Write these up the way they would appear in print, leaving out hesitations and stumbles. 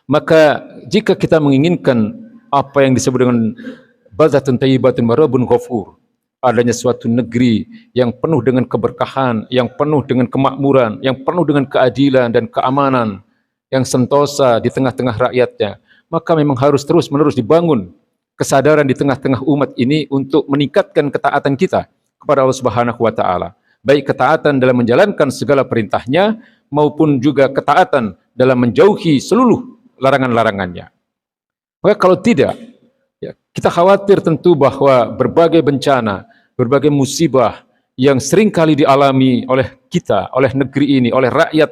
Maka jika kita menginginkan apa yang disebut dengan baldatun thayyibatun wa rabbun ghafur, adanya suatu negeri yang penuh dengan keberkahan, yang penuh dengan kemakmuran, yang penuh dengan keadilan dan keamanan, yang sentosa di tengah-tengah rakyatnya, maka memang harus terus-menerus dibangun kesadaran di tengah-tengah umat ini untuk meningkatkan ketaatan kita kepada Allah Subhanahu wa taala. Baik ketaatan dalam menjalankan segala perintahnya maupun juga ketaatan dalam menjauhi seluruh larangan-larangannya. Maka kalau tidak, ya, kita khawatir tentu bahwa berbagai bencana, berbagai musibah yang sering kali dialami oleh kita, oleh negeri ini, oleh rakyat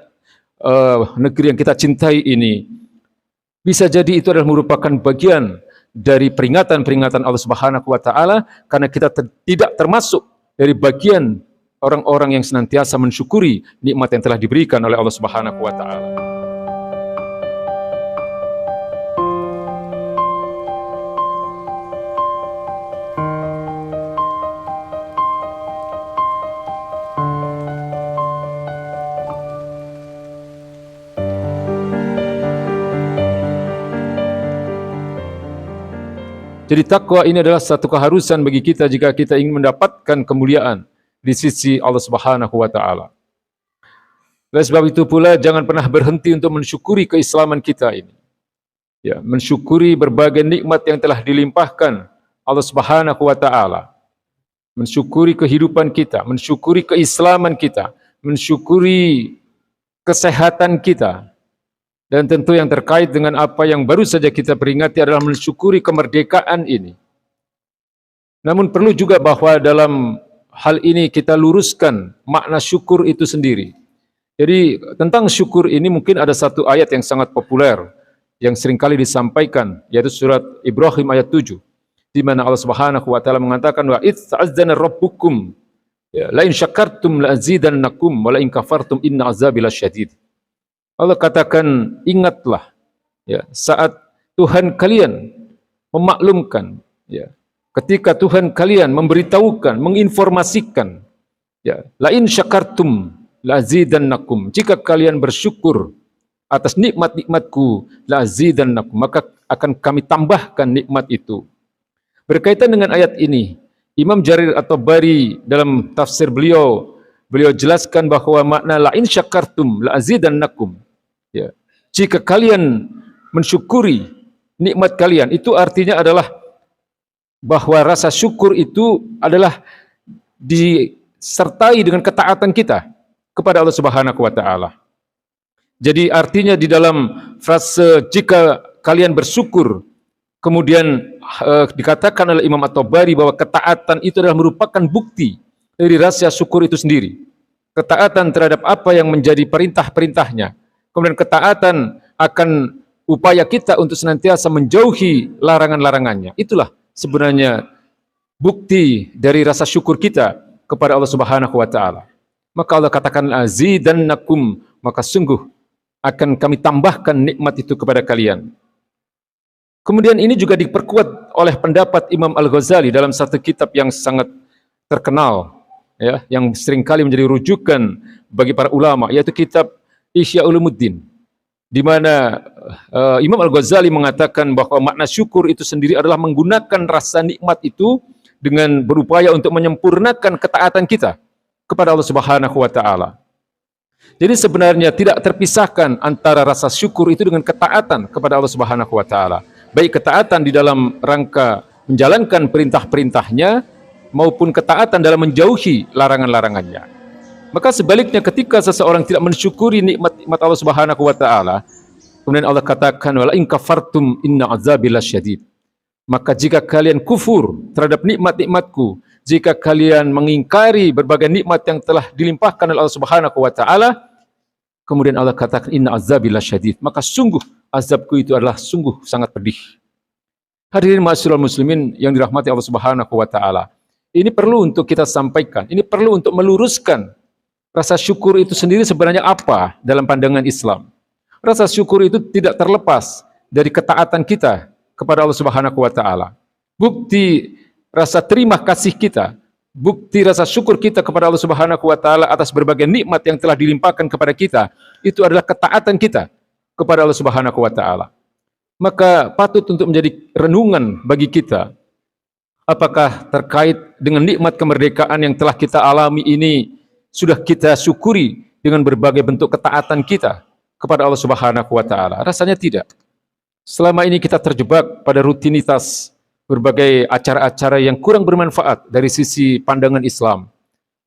negeri yang kita cintai ini, bisa jadi itu adalah merupakan bagian dari peringatan-peringatan Allah Subhanahu wa taala, karena kita tidak termasuk dari bagian orang-orang yang senantiasa mensyukuri nikmat yang telah diberikan oleh Allah Subhanahu wa taala. Jadi takwa ini adalah satu keharusan bagi kita jika kita ingin mendapatkan kemuliaan di sisi Allah Subhanahu wa taala. Oleh sebab itu pula jangan pernah berhenti untuk mensyukuri keislaman kita ini. Ya, mensyukuri berbagai nikmat yang telah dilimpahkan Allah Subhanahu wa taala. Mensyukuri kehidupan kita, mensyukuri keislaman kita, mensyukuri kesehatan kita. Dan tentu yang terkait dengan apa yang baru saja kita peringati adalah mensyukuri kemerdekaan ini. Namun perlu juga bahwa dalam hal ini kita luruskan makna syukur itu sendiri. Jadi tentang syukur ini mungkin ada satu ayat yang sangat populer yang seringkali disampaikan, yaitu surat Ibrahim ayat 7, di mana Allah Subhanahu wa taala mengatakan wa idz ta'azzana rabbukum la in syakartum la azidannakum wa la in kafartum inna azabi lasyadid. Allah katakan, ingatlah ya, saat Tuhan kalian memaklumkan, ya, ketika Tuhan kalian memberitahukan, menginformasikan, ya, la in syakartum la azidannakum, jika kalian bersyukur atas nikmat-nikmatku, la azidannakum, maka akan kami tambahkan nikmat itu. Berkaitan dengan ayat ini, Imam Jarir At-Tabari dalam tafsir beliau jelaskan bahwa makna la in syakartum la azidannakum, ya, jika kalian mensyukuri nikmat kalian, itu artinya adalah bahwa rasa syukur itu adalah disertai dengan ketaatan kita kepada Allah Subhanahu wa taala. Jadi artinya di dalam frase jika kalian bersyukur, kemudian dikatakan oleh Imam At-Tabari bahwa ketaatan itu adalah merupakan bukti dari rasa syukur itu sendiri. Ketaatan terhadap apa yang menjadi perintah-perintahnya. Kemudian ketaatan akan upaya kita untuk senantiasa menjauhi larangan-larangannya. Itulah sebenarnya bukti dari rasa syukur kita kepada Allah Subhanahu wa taala. Maka Allah katakan azidannakum, maka sungguh akan kami tambahkan nikmat itu kepada kalian. Kemudian ini juga diperkuat oleh pendapat Imam Al-Ghazali dalam satu kitab yang sangat terkenal, ya, yang seringkali menjadi rujukan bagi para ulama, yaitu kitab Ihya Ulumuddin, di mana Imam Al-Ghazali mengatakan bahwa makna syukur itu sendiri adalah menggunakan rasa nikmat itu dengan berupaya untuk menyempurnakan ketaatan kita kepada Allah Subhanahu wa taala. Jadi sebenarnya tidak terpisahkan antara rasa syukur itu dengan ketaatan kepada Allah Subhanahu wa taala. Baik ketaatan di dalam rangka menjalankan perintah-perintahnya maupun ketaatan dalam menjauhi larangan-larangannya. Maka sebaliknya ketika seseorang tidak mensyukuri nikmat-nikmat Allah Subhanahu wa taala, kemudian Allah katakan wala in kafartum inna azabi lasyadid. Maka jika kalian kufur terhadap nikmat-nikmatku, jika kalian mengingkari berbagai nikmat yang telah dilimpahkan oleh Allah Subhanahu wa taala, kemudian Allah katakan inna azabi lasyadid, maka sungguh azabku itu adalah sungguh sangat pedih. Hadirin ma'asyiral muslimin yang dirahmati Allah Subhanahu wa taala. Ini perlu untuk kita sampaikan, ini perlu untuk meluruskan rasa syukur itu sendiri sebenarnya apa dalam pandangan Islam. Rasa syukur itu tidak terlepas dari ketaatan kita kepada Allah Subhanahu wa taala. Bukti rasa terima kasih kita, bukti rasa syukur kita kepada Allah Subhanahu wa taala atas berbagai nikmat yang telah dilimpahkan kepada kita, itu adalah ketaatan kita kepada Allah Subhanahu wa taala. Maka patut untuk menjadi renungan bagi kita, apakah terkait dengan nikmat kemerdekaan yang telah kita alami ini sudah kita syukuri dengan berbagai bentuk ketaatan kita kepada Allah Subhanahu wa taala? Rasanya tidak. Selama ini kita terjebak pada rutinitas berbagai acara-acara yang kurang bermanfaat dari sisi pandangan Islam.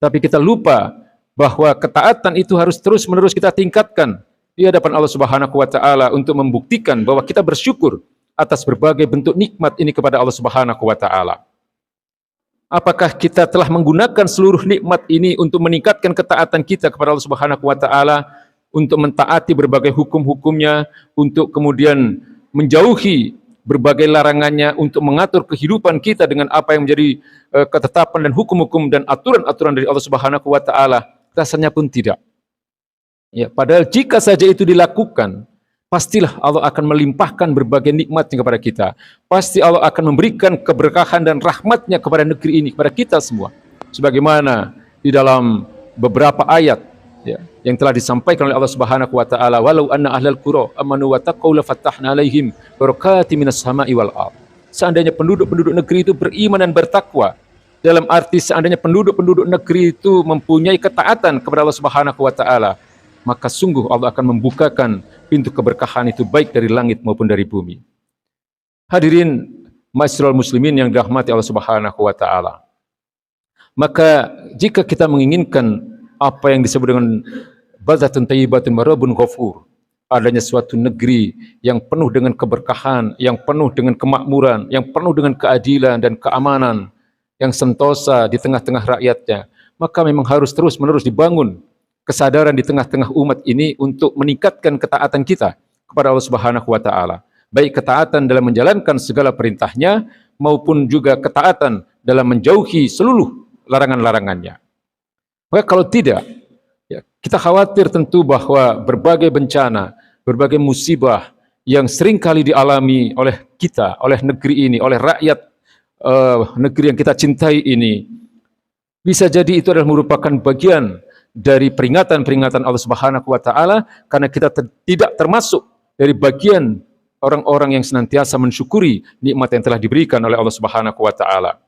Tapi kita lupa bahwa ketaatan itu harus terus-menerus kita tingkatkan di hadapan Allah Subhanahu wa taala untuk membuktikan bahwa kita bersyukur atas berbagai bentuk nikmat ini kepada Allah Subhanahu wa taala. Apakah kita telah menggunakan seluruh nikmat ini untuk meningkatkan ketaatan kita kepada Allah Subhanahu wa taala, untuk mentaati berbagai hukum-hukumnya, untuk kemudian menjauhi berbagai larangannya, untuk mengatur kehidupan kita dengan apa yang menjadi ketetapan dan hukum-hukum dan aturan-aturan dari Allah Subhanahu wa taala? Rasanya pun tidak. Ya, padahal jika saja itu dilakukan, pastilah Allah akan melimpahkan berbagai nikmatnya kepada kita. Pasti Allah akan memberikan keberkahan dan rahmatnya kepada negeri ini, kepada kita semua. Sebagaimana di dalam beberapa ayat ya, yang telah disampaikan oleh Allah Subhanahu wa taala, walau anna ahlal qura amanu wa taqaw la fathahna alaihim barakatim minas sama'i wal ardh. Seandainya penduduk-penduduk negeri itu beriman dan bertakwa, dalam arti seandainya penduduk-penduduk negeri itu mempunyai ketaatan kepada Allah Subhanahu wa taala, maka sungguh Allah akan membukakan pintu keberkahan itu baik dari langit maupun dari bumi. Hadirin ma'asyiral muslimin yang dirahmati Allah Subhanahu wa taala. Maka jika kita menginginkan apa yang disebut dengan baldatun thayyibatun wa rabbun ghafur, adanya suatu negeri yang penuh dengan keberkahan, yang penuh dengan kemakmuran, yang penuh dengan keadilan dan keamanan, yang sentosa di tengah-tengah rakyatnya, maka memang harus terus-menerus dibangun kesadaran di tengah-tengah umat ini untuk meningkatkan ketaatan kita kepada Allah Subhanahu wa taala. Baik ketaatan dalam menjalankan segala perintahnya maupun juga ketaatan dalam menjauhi seluruh larangan-larangannya. Maka kalau tidak, ya, kita khawatir tentu bahwa berbagai bencana, berbagai musibah yang sering kali dialami oleh kita, oleh negeri ini, oleh rakyat negeri yang kita cintai ini, bisa jadi itu adalah merupakan bagian dari peringatan-peringatan Allah Subhanahu wa taala, karena kita tidak termasuk dari bagian orang-orang yang senantiasa mensyukuri nikmat yang telah diberikan oleh Allah Subhanahu wa taala.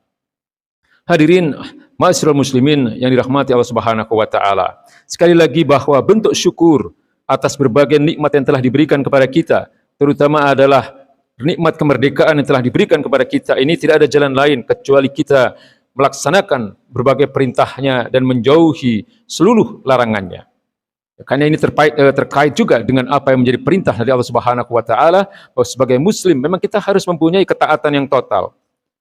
Hadirin ma'asyiral muslimin yang dirahmati Allah Subhanahu wa taala. Sekali lagi bahwa bentuk syukur atas berbagai nikmat yang telah diberikan kepada kita, terutama adalah nikmat kemerdekaan yang telah diberikan kepada kita, ini tidak ada jalan lain kecuali kita melaksanakan berbagai perintahnya dan menjauhi seluruh larangannya. Karena ini terkait juga dengan apa yang menjadi perintah dari Allah Subhanahu wa taala, bahwa sebagai muslim memang kita harus mempunyai ketaatan yang total,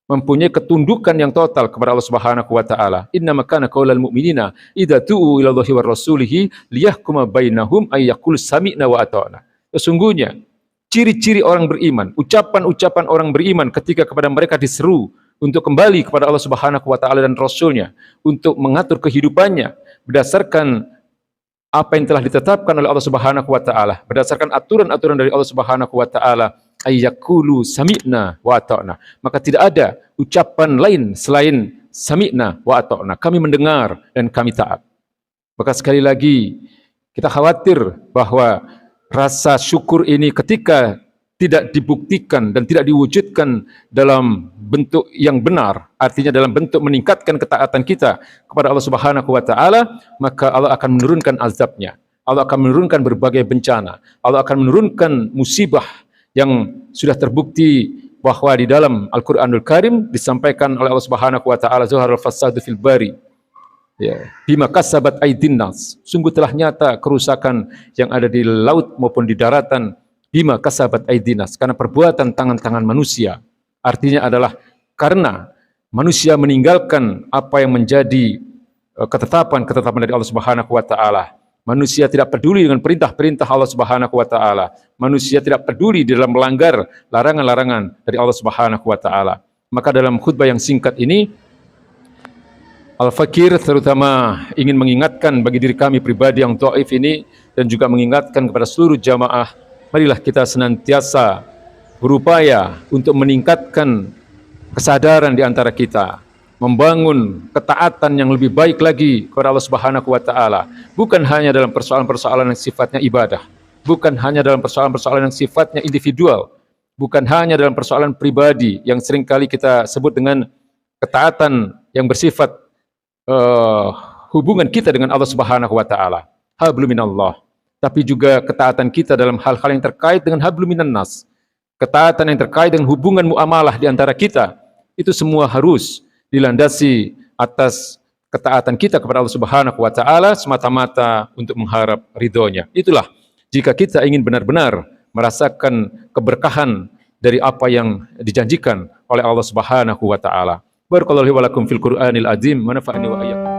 mempunyai ketundukan yang total kepada Allah Subhanahu wa taala. Innama kana qaulal mu'minina idza tu'u ila Allahi wa rasulihi liyahkuma bainahum ay yaqulu sami'na wa ata'na. Sesungguhnya ciri-ciri orang beriman, ucapan-ucapan orang beriman ketika kepada mereka diseru untuk kembali kepada Allah Subhanahu wa taala dan Rasulnya, untuk mengatur kehidupannya berdasarkan apa yang telah ditetapkan oleh Allah Subhanahu wa taala, berdasarkan aturan-aturan dari Allah Subhanahu wa taala, ayyaqulu sami'na wa ata'na. Maka tidak ada ucapan lain selain sami'na wa ata'na, kami mendengar dan kami taat. Maka sekali lagi kita khawatir bahwa rasa syukur ini ketika tidak dibuktikan dan tidak diwujudkan dalam bentuk yang benar, artinya dalam bentuk meningkatkan ketaatan kita kepada Allah Subhanahu wa taala, maka Allah akan menurunkan azabnya. Allah akan menurunkan berbagai bencana. Allah akan menurunkan musibah yang sudah terbukti bahwa di dalam Al-Qur'anul Karim disampaikan oleh Allah Subhanahu wa taala, zaharal fasadu fil bari ya bima kasabat aydin nas. Sungguh telah nyata kerusakan yang ada di laut maupun di daratan, bima kasabat aidinas, karena perbuatan tangan-tangan manusia. Artinya adalah karena manusia meninggalkan apa yang menjadi ketetapan-ketetapan dari Allah Subhanahu wa taala. Manusia tidak peduli dengan perintah-perintah Allah Subhanahu wa taala. Manusia tidak peduli di dalam melanggar larangan-larangan dari Allah Subhanahu wa taala. Maka dalam khutbah yang singkat ini, Al-Fakir terutama ingin mengingatkan bagi diri kami pribadi yang dhaif ini, dan juga mengingatkan kepada seluruh jamaah, marilah kita senantiasa berupaya untuk meningkatkan kesadaran di antara kita, membangun ketaatan yang lebih baik lagi kepada Allah Subhanahu wa taala, bukan hanya dalam persoalan-persoalan yang sifatnya ibadah, bukan hanya dalam persoalan-persoalan yang sifatnya individual, bukan hanya dalam persoalan pribadi yang seringkali kita sebut dengan ketaatan yang bersifat hubungan kita dengan Allah Subhanahu wa taala, hablum minallah, tapi juga ketaatan kita dalam hal-hal yang terkait dengan hablum minan nas, ketaatan yang terkait dengan hubungan muamalah di antara kita. Itu semua harus dilandasi atas ketaatan kita kepada Allah Subhanahu wa taala semata-mata untuk mengharap ridhonya. Itulah jika kita ingin benar-benar merasakan keberkahan dari apa yang dijanjikan oleh Allah Subhanahu wa taala. Barakallahu li wa lakum fil Qur'anil azim wa nafa'ani wa iyyakum.